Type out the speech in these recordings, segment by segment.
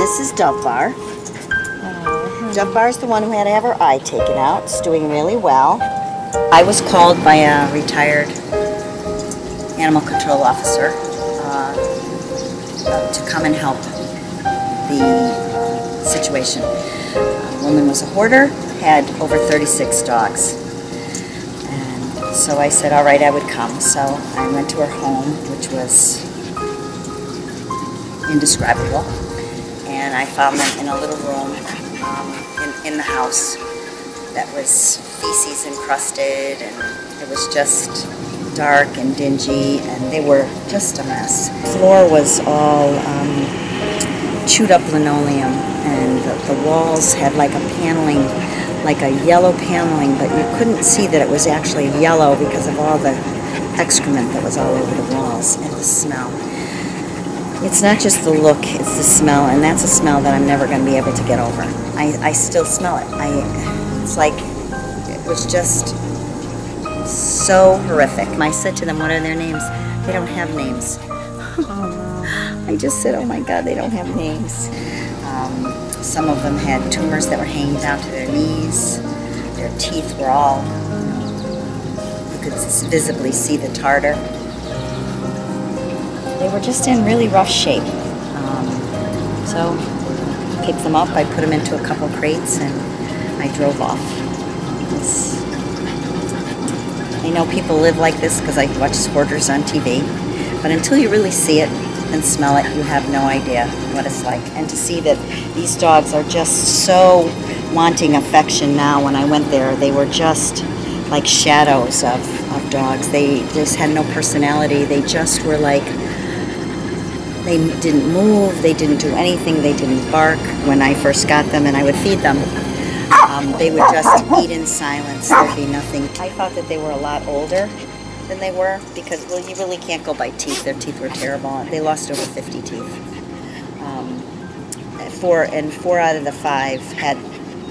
this is Dove Bar. Dove Bar's the one who had to have her eye taken out. It's doing really well. I was called by a retired animal control officer to come and help the situation. The woman was a hoarder, had over 36 dogs. And so I said, all right, I would come. So I went to her home, which was indescribable. And I found them in a little room in the house that was feces encrusted, and it was just dark and dingy, and they were just a mess. The floor was all chewed up linoleum, and the walls had like a paneling, like a yellow paneling, but you couldn't see that it was actually yellow because of all the excrement that was all over the walls and the smell. It's not just the look, it's the smell, and that's a smell that I'm never going to be able to get over. I still smell it. It's like, it was just so horrific. I said to them, what are their names? They don't have names. I just said, oh my God, they don't have names. Some of them had tumors that were hanging down to their knees. Their teeth were all, you could visibly see the tartar. They were just in really rough shape. So I picked them up, I put them into a couple crates, and I drove off. I know people live like this because I watch hoarders on TV, but until you really see it and smell it, you have no idea what it's like. And to see that these dogs are just so wanting affection now. When I went there, they were just like shadows of dogs. They just had no personality. They just were like, they didn't move, they didn't do anything, they didn't bark. When I first got them and I would feed them, they would just eat in silence. There'd be nothing. I thought that they were a lot older than they were because, well, you really can't go by teeth. Their teeth were terrible. They lost over 50 teeth. Four out of the 5 had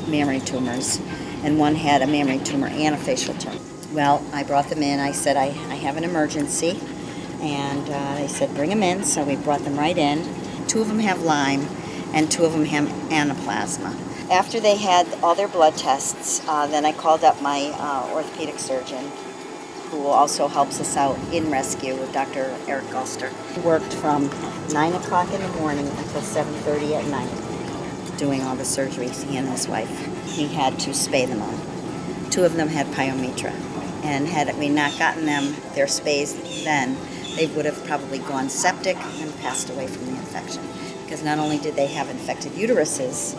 mammary tumors, and one had a mammary tumor and a facial tumor. Well, I brought them in. I said, I have an emergency. And they said, bring them in. So we brought them right in. 2 of them have Lyme, and 2 of them have anaplasma. After they had all their blood tests, then I called up my orthopedic surgeon, who also helps us out in rescue, with Dr. Eric Gulster. He worked from 9 o'clock in the morning until 7:30 at night, doing all the surgeries, he and his wife. He had to spay them all. 2 of them had pyometra, and had we not gotten them their spays then, they would have probably gone septic and passed away from the infection. Because not only did they have infected uteruses,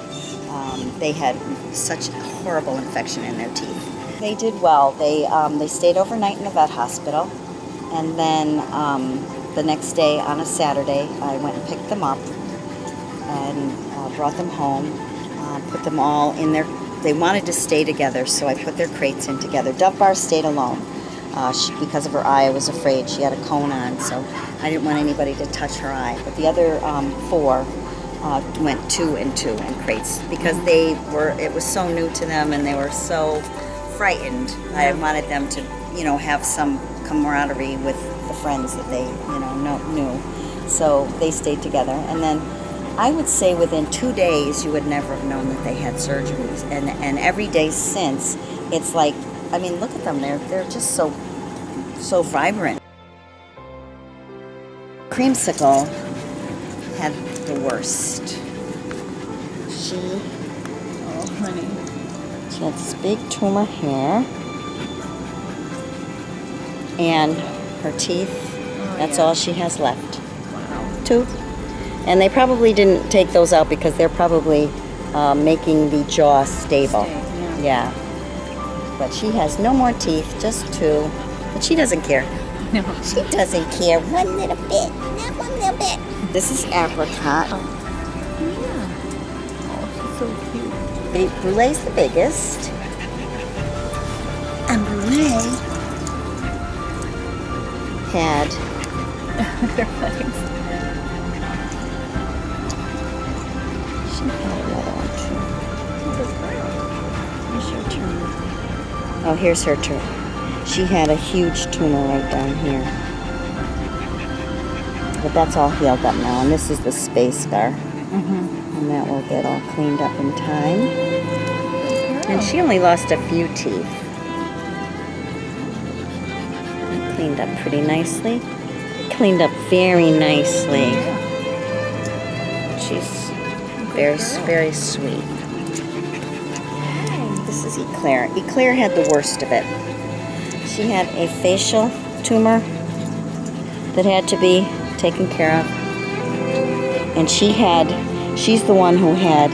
they had such horrible infection in their teeth. They did well. They stayed overnight in the vet hospital, and then the next day on a Saturday, I went and picked them up and brought them home, put them all in their, they wanted to stay together, so I put their crates in together. Dove Bar stayed alone. Because of her eye, I was afraid. She had a cone on, so I didn't want anybody to touch her eye. But the other 4 went 2 and 2 in crates because it was so new to them and they were so frightened. I wanted them to, have some camaraderie with the friends that they, knew. So they stayed together. And then I would say within 2 days, you would never have known that they had surgeries. And every day since, it's like, I mean, look at them. They're just so vibrant. Creamsicle had the worst. She had this big tumor here, and her teeth. That's all she has left. Wow. 2, and they probably didn't take those out because they're probably making the jaw stable. Yeah. But she has no more teeth, just 2. But she doesn't care. No. She doesn't care one little bit. Not one little bit. This is Apricot. Oh, yeah. Oh, she's so cute. Brulee's the biggest. And Brulee had... Their legs. She had another one too. Here's your turn. Oh, here's her tumor. She had a huge tumor right down here. But that's all healed up now, and this is the space scar. Mm-hmm. And that will get all cleaned up in time. And she only lost a few teeth. Cleaned up pretty nicely. Cleaned up very nicely. She's very, very sweet. This is Eclair. Eclair had the worst of it. She had a facial tumor that had to be taken care of. And she's the one who had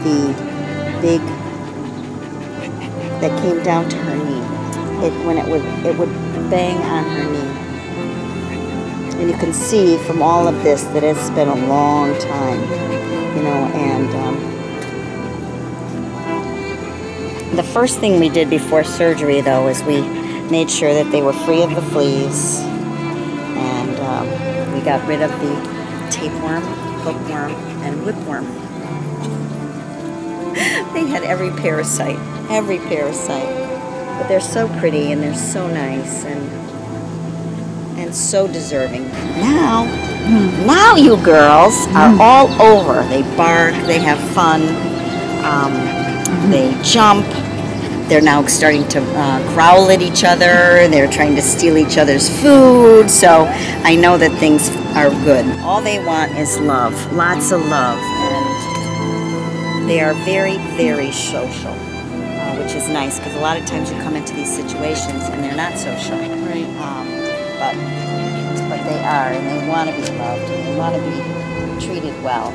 the big, that came down to her knee. It would bang on her knee. And you can see from all of this that it's been a long time, you know, and the first thing we did before surgery, though, is we made sure that they were free of the fleas, and we got rid of the tapeworm, hookworm, and whipworm. They had every parasite, but they're so pretty and they're so nice and so deserving. Now you girls are all over. They bark, they have fun, they jump. They're now starting to growl at each other. They're trying to steal each other's food. So I know that things are good. All they want is love, lots of love. And they are very, very social, which is nice because a lot of times you come into these situations and they're not social. Right. But they are, and they want to be loved, and they want to be treated well.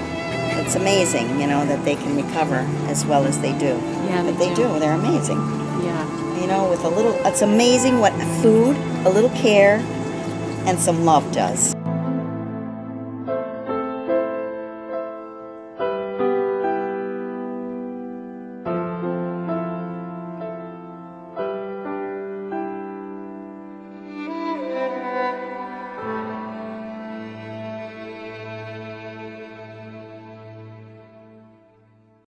It's amazing, you know, that they can recover as well as they do. Yeah, but they do. They're amazing. Yeah. You know, with a little, it's amazing what food, a little care, and some love does.